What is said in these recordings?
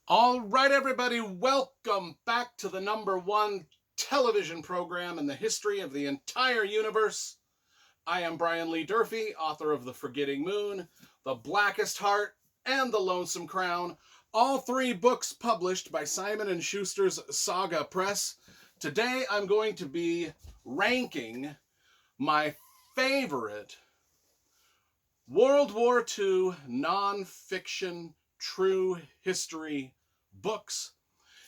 All right, everybody, welcome back to the #1 television program in the history of the entire universe. I am Brian Lee Durfee, author of The Forgetting Moon, The Blackest Heart, and The Lonesome Crown, all three books published by Simon & Schuster's Saga Press. Today, I'm going to be ranking my favorite World War II nonfiction true history books.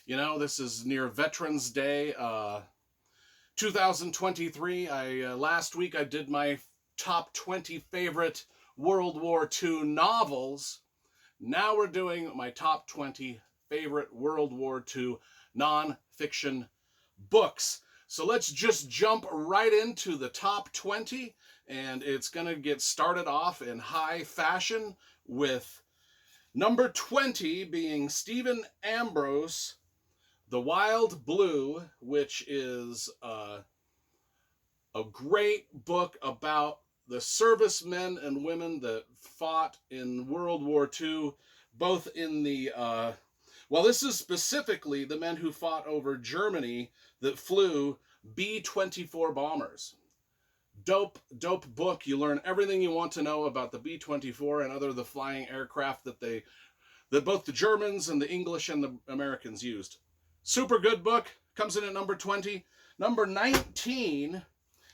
You know, this is near Veterans Day, 2023. Last week I did my top 20 favorite World War II novels. Now we're doing my top 20 favorite World War II nonfiction books. So let's just jump right into the top 20, and it's going to get started off in high fashion with number 20 being Stephen Ambrose, The Wild Blue, which is a great book about the servicemen and women that fought in World War II, both in the, this is specifically the men who fought over Germany that flew B-24 bombers. Dope book. You learn everything you want to know about the B-24 and other the flying aircraft that both the Germans and the English and the Americans used. Super good book. Comes in at number 20. Number 19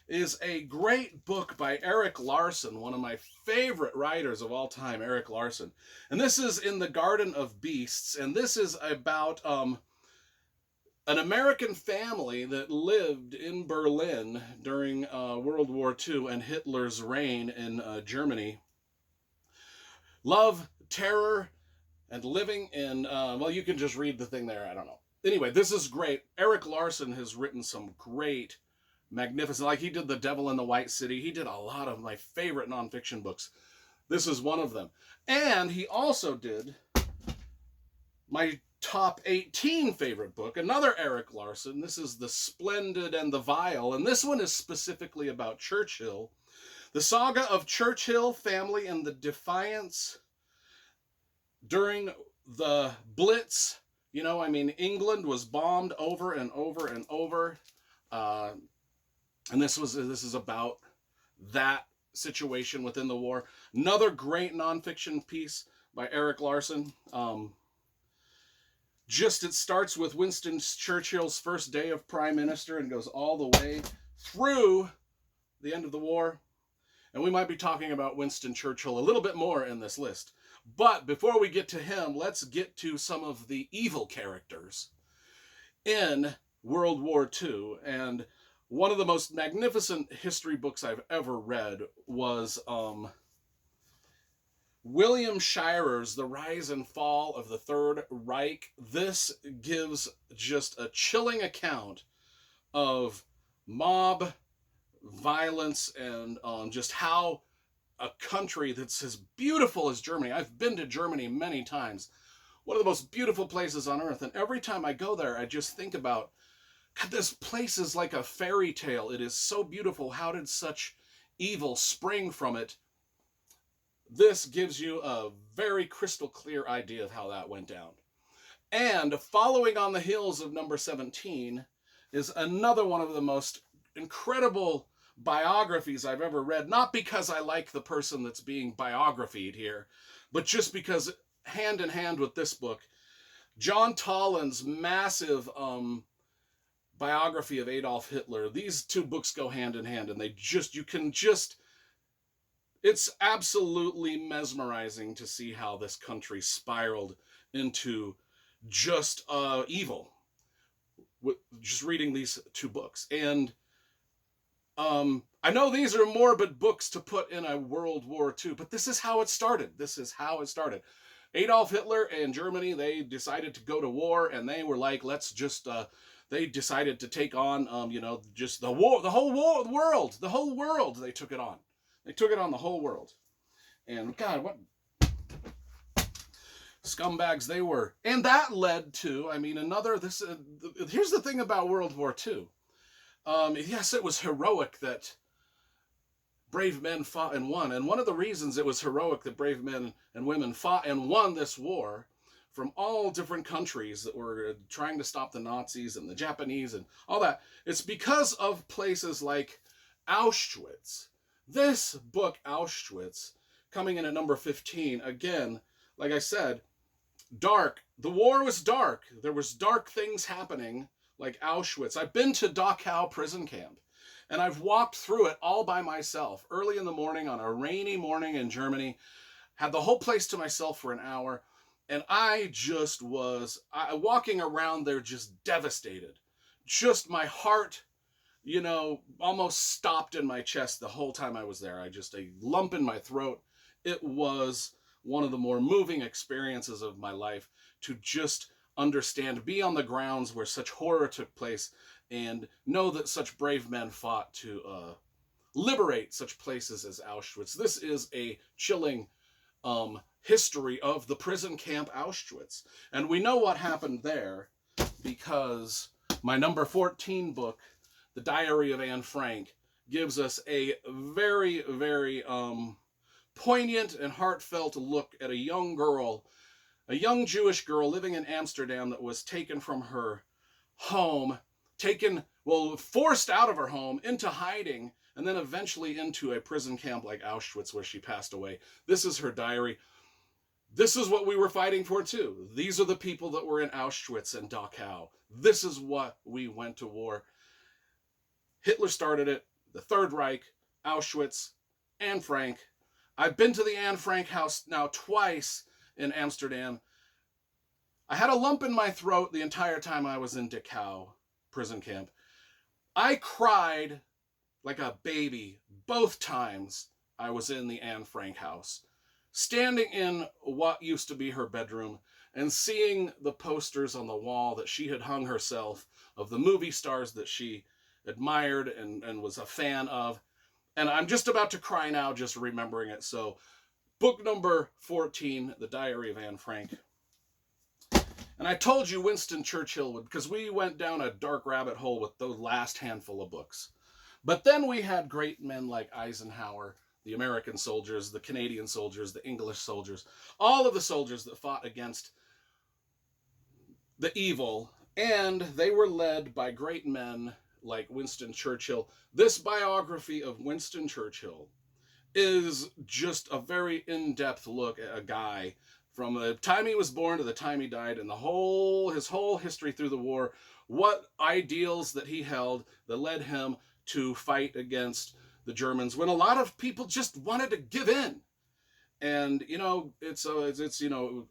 is a great book by Erik Larson, one of my favorite writers of all time, Erik Larson. And this is In the Garden of Beasts, and this is about an American family that lived in Berlin during World War II and Hitler's reign in Germany. Love, terror, and living in, you can just read the thing there, I don't know. Anyway, this is great. Erik Larson has written some great, magnificent, like he did The Devil in the White City. He did a lot of my favorite nonfiction books. This is one of them. And he also did my top 18 favorite book, another Erik Larson. This is The Splendid and the Vile, and this one is specifically about Churchill. The Saga of Churchill Family and the Defiance during the Blitz. You know, I mean, England was bombed over and over and over, and this is about that situation within the war. Another great nonfiction piece by Erik Larson. It starts with Winston Churchill's first day of prime minister and goes all the way through the end of the war. And we might be talking about Winston Churchill a little bit more in this list. But before we get to him, let's get to some of the evil characters in World War II. And one of the most magnificent history books I've ever read was William Shirer's The Rise and Fall of the Third Reich. This gives just a chilling account of mob violence and just how a country that's as beautiful as Germany. I've been to Germany many times. One of the most beautiful places on earth. And every time I go there, I just think about, God, this place is like a fairy tale. It is so beautiful. How did such evil spring from it? This gives you a very crystal clear idea of how that went down. And following on the heels of number 17 is another one of the most incredible biographies I've ever read, not because I like the person that's being biographied here, but just because hand in hand with this book, John Tollan's massive biography of Adolf Hitler. These two books go hand in hand, and it's absolutely mesmerizing to see how this country spiraled into just evil. Just reading these two books. And I know these are morbid books to put in a World War II, but this is how it started. Adolf Hitler and Germany, they decided to go to war, and they were like, they decided to take on, just the whole world. They took it on. They took it on the whole world. And God, what scumbags they were. And that led to, here's the thing about World War II. Yes, it was heroic that brave men fought and won. And one of the reasons it was heroic that brave men and women fought and won this war from all different countries that were trying to stop the Nazis and the Japanese and all that. It's because of places like Auschwitz. This book, Auschwitz, coming in at number 15, again, like I said, dark. The war was dark. There was dark things happening, like Auschwitz. I've been to Dachau prison camp, and I've walked through it all by myself, early in the morning on a rainy morning in Germany, had the whole place to myself for an hour, and I just was walking around there just devastated. Just my heart, almost stopped in my chest the whole time I was there. A lump in my throat. It was one of the more moving experiences of my life to just understand, be on the grounds where such horror took place, and know that such brave men fought to liberate such places as Auschwitz. This is a chilling history of the prison camp Auschwitz. And we know what happened there because my number 14 book, The Diary of Anne Frank, gives us a very, very poignant and heartfelt look at a young girl, a young Jewish girl living in Amsterdam that was taken from her home, forced out of her home into hiding, and then eventually into a prison camp like Auschwitz where she passed away. This is her diary. This is what we were fighting for too. These are the people that were in Auschwitz and Dachau. This is what we went to war. Hitler started it, the Third Reich, Auschwitz, Anne Frank. I've been to the Anne Frank house now twice in Amsterdam. I had a lump in my throat the entire time I was in Dachau prison camp. I cried like a baby both times I was in the Anne Frank house, standing in what used to be her bedroom and seeing the posters on the wall that she had hung herself of the movie stars that she admired and was a fan of. And I'm just about to cry now just remembering it. So, book number 14, The Diary of Anne Frank. And I told you Winston Churchill would, because we went down a dark rabbit hole with the last handful of books. But then we had great men like Eisenhower, the American soldiers, the Canadian soldiers, the English soldiers, all of the soldiers that fought against the evil. And they were led by great men like Winston Churchill. This biography of Winston Churchill is just a very in-depth look at a guy from the time he was born to the time he died, and his whole history through the war, what ideals that he held that led him to fight against the Germans when a lot of people just wanted to give in. And it's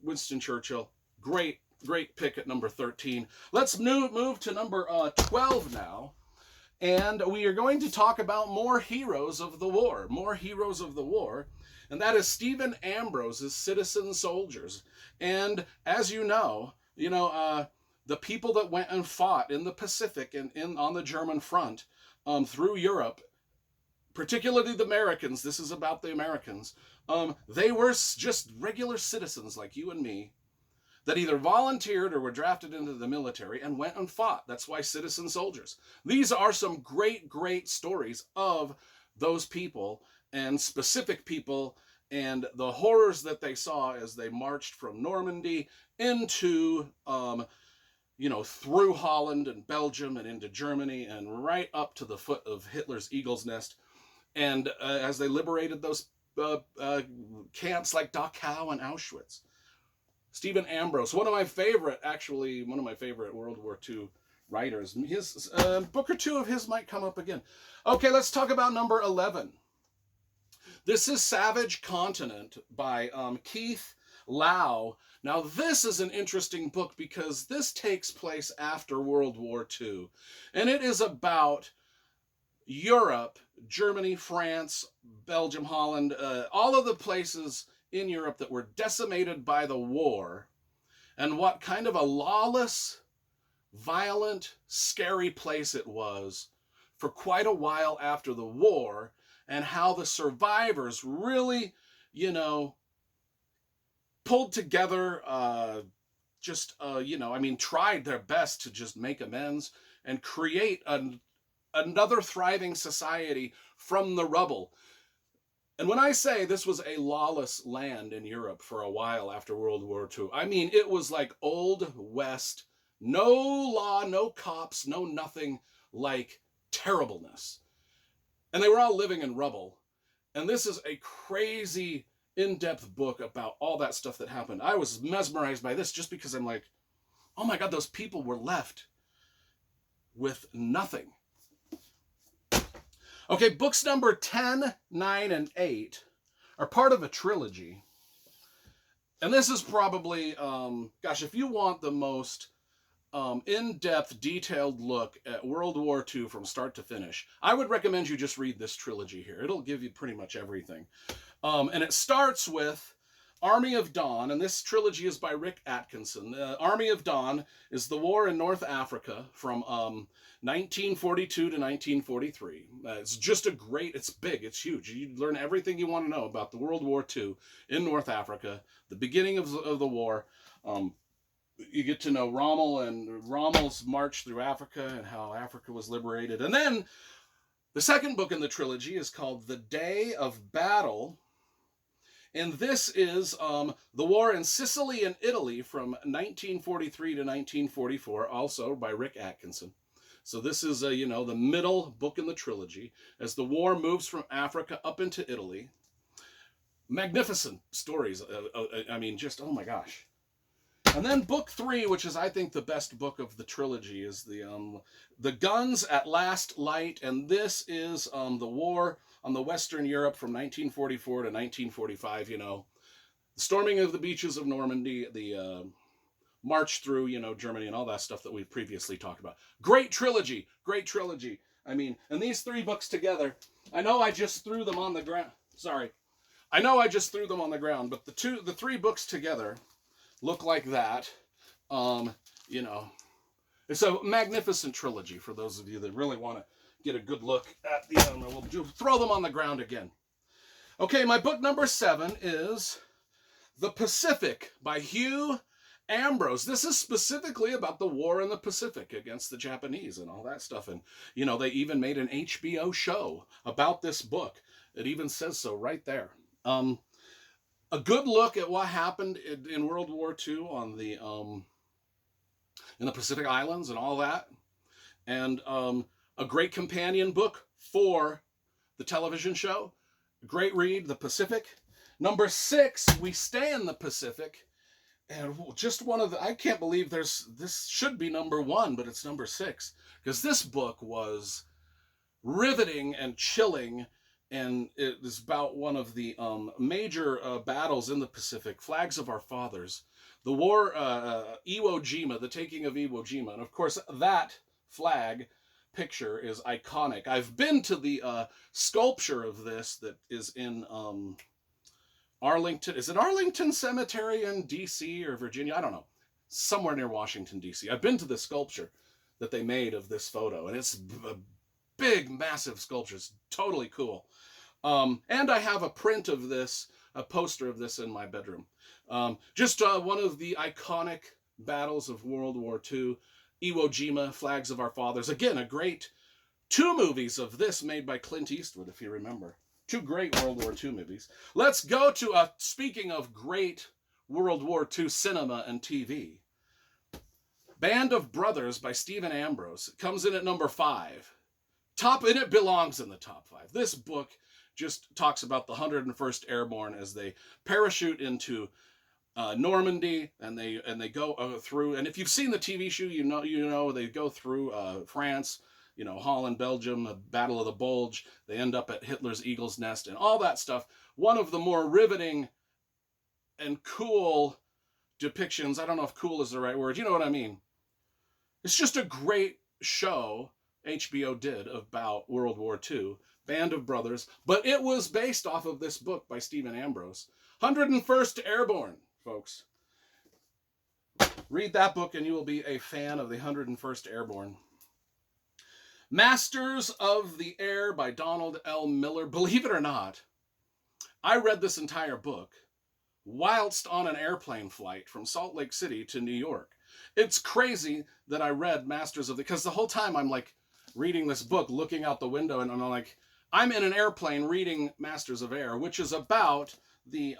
Winston Churchill, great pick at number 13. Let's move to number 12 now. And we are going to talk about more heroes of the war. And that is Stephen Ambrose's Citizen Soldiers. And as you know, the people that went and fought in the Pacific and on the German front through Europe, particularly the Americans, this is about the Americans, they were just regular citizens like you and me that either volunteered or were drafted into the military and went and fought. That's why citizen soldiers. These are some great stories of those people and specific people and the horrors that they saw as they marched from Normandy into, through Holland and Belgium and into Germany and right up to the foot of Hitler's Eagle's Nest. And as they liberated those camps like Dachau and Auschwitz. Stephen Ambrose, one of my favorite World War II writers. His book or two of his might come up again. Okay, let's talk about number 11. This is Savage Continent by Keith Lau. Now, this is an interesting book because this takes place after World War II, and it is about Europe, Germany, France, Belgium, Holland, all of the places in Europe that were decimated by the war, and what kind of a lawless, violent, scary place it was for quite a while after the war, and how the survivors really, pulled together, tried their best to just make amends and create another thriving society from the rubble. And when I say this was a lawless land in Europe for a while after World War II, I mean it was like Old West, no law, no cops, no nothing, like terribleness. And they were all living in rubble. And this is a crazy, in-depth book about all that stuff that happened. I was mesmerized by this just because I'm like, oh my God, those people were left with nothing. Okay, books number 10, 9, and 8 are part of a trilogy. And this is probably, gosh, if you want the most in-depth, detailed look at World War II from start to finish, I would recommend you just read this trilogy here. It'll give you pretty much everything. And it starts with Army of Dawn, and this trilogy is by Rick Atkinson. Army of Dawn is the war in North Africa from 1942 to 1943. It's just a great, it's big, it's huge. You learn everything you want to know about the World War II in North Africa, the beginning of the war. You get to know Rommel and Rommel's march through Africa and how Africa was liberated. And then the second book in the trilogy is called The Day of Battle. And this is the war in Sicily and Italy from 1943 to 1944, also by Rick Atkinson. So this is, the middle book in the trilogy as the war moves from Africa up into Italy. Magnificent stories. I mean, just, oh my gosh. And then book 3, which is, I think, the best book of the trilogy, is the Guns at Last Light. And this is the war on the Western Europe from 1944 to 1945, the storming of the beaches of Normandy, the march through, Germany and all that stuff that we've previously talked about. Great trilogy. I mean, and these 3 books together, I know I just threw them on the ground. Sorry. I know I just threw them on the ground, but the 3 books together look like that. It's a magnificent trilogy for those of you that really want to get a good look at the we'll throw them on the ground again. Okay, my book number 7 is The Pacific by Hugh Ambrose. This is specifically about the war in the Pacific against the Japanese and all that stuff. And, they even made an HBO show about this book. It even says so right there. A good look at what happened in World War II on the in the Pacific Islands and all that. And a great companion book for the television show. Great read, The Pacific. Number 6, We Stay in the Pacific. And just one of the, I can't believe this should be number 1, but it's number 6. Because this book was riveting and chilling. And it is about one of the major battles in the Pacific, Flags of Our Fathers. The war, Iwo Jima, the taking of Iwo Jima. And of course, that flag picture is iconic. I've been to the sculpture of this that is in Arlington. Is it Arlington Cemetery in D.C. or Virginia? I don't know. Somewhere near Washington, D.C. I've been to the sculpture that they made of this photo, and it's a big, massive sculpture. It's totally cool. And I have a print of this, a poster of this in my bedroom. Just one of the iconic battles of World War II, Iwo Jima, Flags of Our Fathers. Again, a great 2 movies of this made by Clint Eastwood, if you remember. 2 great World War II movies. Let's go to, speaking of great World War II cinema and TV, Band of Brothers by Stephen Ambrose. It comes in at number 5. And it belongs in the top 5. This book just talks about the 101st Airborne as they parachute into Normandy, and they go through. And if you've seen the TV show, you know they go through France, Holland, Belgium, the Battle of the Bulge. They end up at Hitler's Eagle's Nest and all that stuff. One of the more riveting and cool depictions. I don't know if cool is the right word. You know what I mean? It's just a great show HBO did about World War II, Band of Brothers, but it was based off of this book by Stephen Ambrose. 101st Airborne, folks. Read that book and you will be a fan of the 101st Airborne. Masters of the Air by Donald L. Miller. Believe it or not, I read this entire book whilst on an airplane flight from Salt Lake City to New York. It's crazy that I read Masters of the... Because the whole time I'm like reading this book, looking out the window, and I'm like, I'm in an airplane reading Masters of Air, which is about the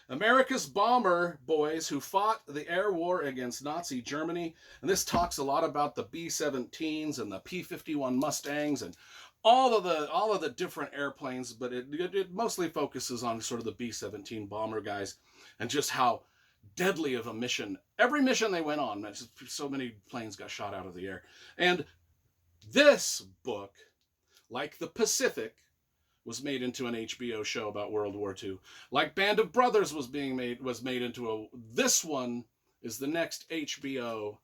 America's bomber boys who fought the air war against Nazi Germany. And this talks a lot about the B-17s and the P-51 Mustangs and all of the different airplanes, but it mostly focuses on sort of the B-17 bomber guys and just how deadly of a mission. Every mission they went on, so many planes got shot out of the air. And this book, like The Pacific, was made into an HBO show about World War II. Like Band of Brothers was made into a... This one is the next HBO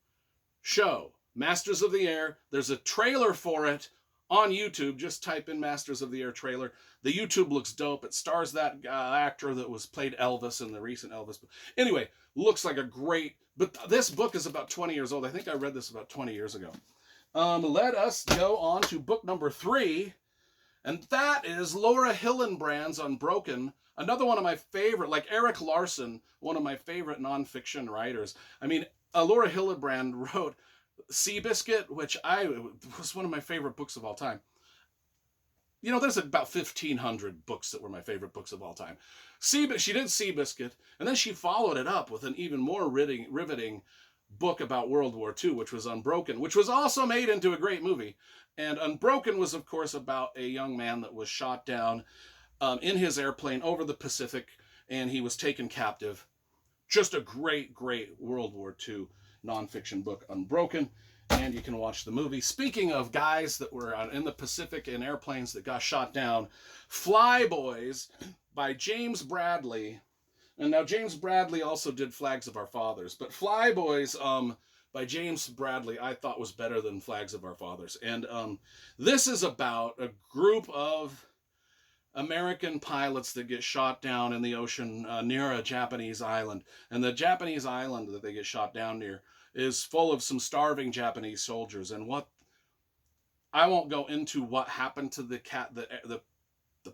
show. Masters of the Air. There's a trailer for it on YouTube. Just type in Masters of the Air trailer. The YouTube looks dope. It stars that actor that played Elvis in the recent Elvis. Anyway, looks like a great... But this book is about 20 years old. I think I read this about 20 years ago. Let us go on to book number 3. And that is Laura Hillenbrand's Unbroken. Another one of my favorite, like Eric Larson, one of my favorite nonfiction writers. I mean, Laura Hillenbrand wrote Seabiscuit, which was one of my favorite books of all time. You know, there's about 1,500 books that were my favorite books of all time. She did Seabiscuit, and then she followed it up with an even more riveting book about World War II, which was Unbroken, which was also made into a great movie. And Unbroken was, of course, about a young man that was shot down in his airplane over the Pacific, and he was taken captive. Just a great World War II nonfiction book, Unbroken, and you can watch the movie. Speaking of guys that were in the Pacific in airplanes that got shot down, Flyboys by James Bradley. And now James Bradley also did Flags of Our Fathers, but Flyboys by James Bradley I thought was better than Flags of Our Fathers. And this is about a group of American pilots that get shot down in the ocean near a Japanese island. And the Japanese island that they get shot down near is full of some starving Japanese soldiers. And I won't go into what happened to the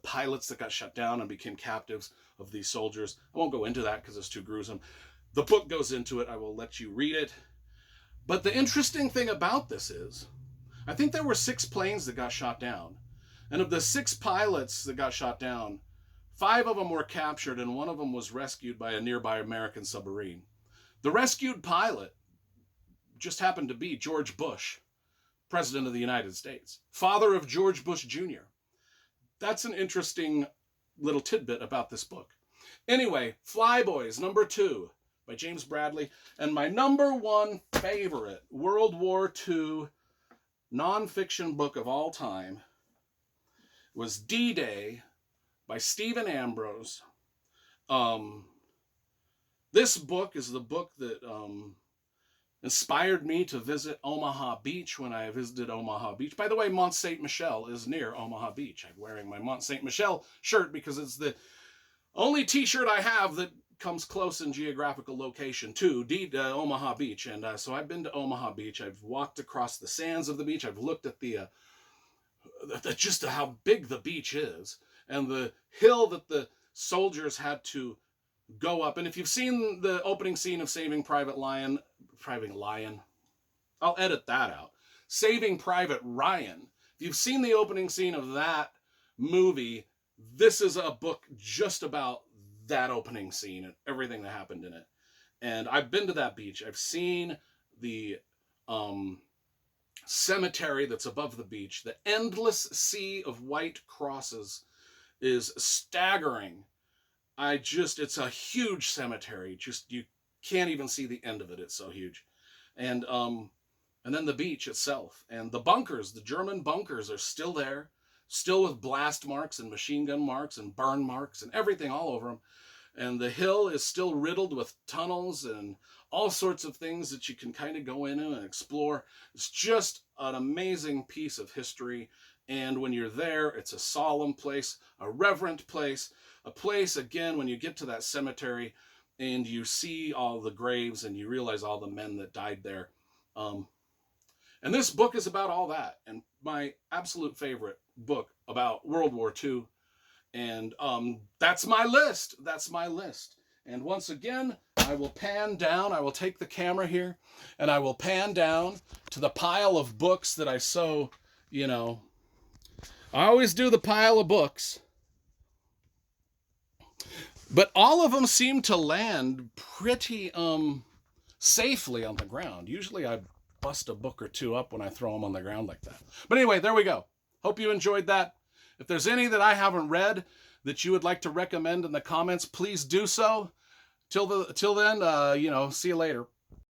pilots that got shut down and became captives of these soldiers. I won't go into that because it's too gruesome. The book goes into it. I will let you read it. But the interesting thing about this is, I think there were 6 planes that got shot down. And of the 6 pilots that got shot down, 5 of them were captured and 1 of them was rescued by a nearby American submarine. The rescued pilot just happened to be George Bush, President of the United States, father of George Bush Jr. That's an interesting little tidbit about this book. Anyway, Flyboys, number 2 by James Bradley. And my number 1 favorite World War II nonfiction book of all time was D-Day by Stephen Ambrose. This book is the book that inspired me to visit Omaha Beach when I visited Omaha Beach. By the way, Mont Saint Michel is near Omaha Beach. I'm wearing my Mont Saint Michel shirt because it's the only t-shirt I have that comes close in geographical location to Omaha Beach. And so I've been to Omaha Beach. I've walked across the sands of the beach. I've looked at just how big the beach is and the hill that the soldiers had to go up. And if you've seen the opening scene of Saving Private Ryan, I'll edit that out. Saving Private Ryan. If you've seen the opening scene of that movie, this is a book just about that opening scene and everything that happened in it. And I've been to that beach. I've seen the cemetery that's above the beach. The endless sea of white crosses is staggering. It's a huge cemetery. You can't even see the end of it. It's so huge. And then the beach itself and the bunkers, the German bunkers are still there, still with blast marks and machine gun marks and burn marks and everything all over them. And the hill is still riddled with tunnels and all sorts of things that you can kind of go into and explore. It's just an amazing piece of history. And when you're there, it's a solemn place, a reverent place, a place, again, when you get to that cemetery and you see all the graves and you realize all the men that died there. And this book is about all that. And my absolute favorite book about World War II. And that's my list. That's my list. And once again, I will pan down. I will take the camera here and I will pan down to the pile of books that I so, I always do the pile of books. But all of them seem to land pretty safely on the ground. Usually I bust a book or two up when I throw them on the ground like that. But anyway, there we go. Hope you enjoyed that. If there's any that I haven't read that you would like to recommend in the comments, please do so. Till then, see you later.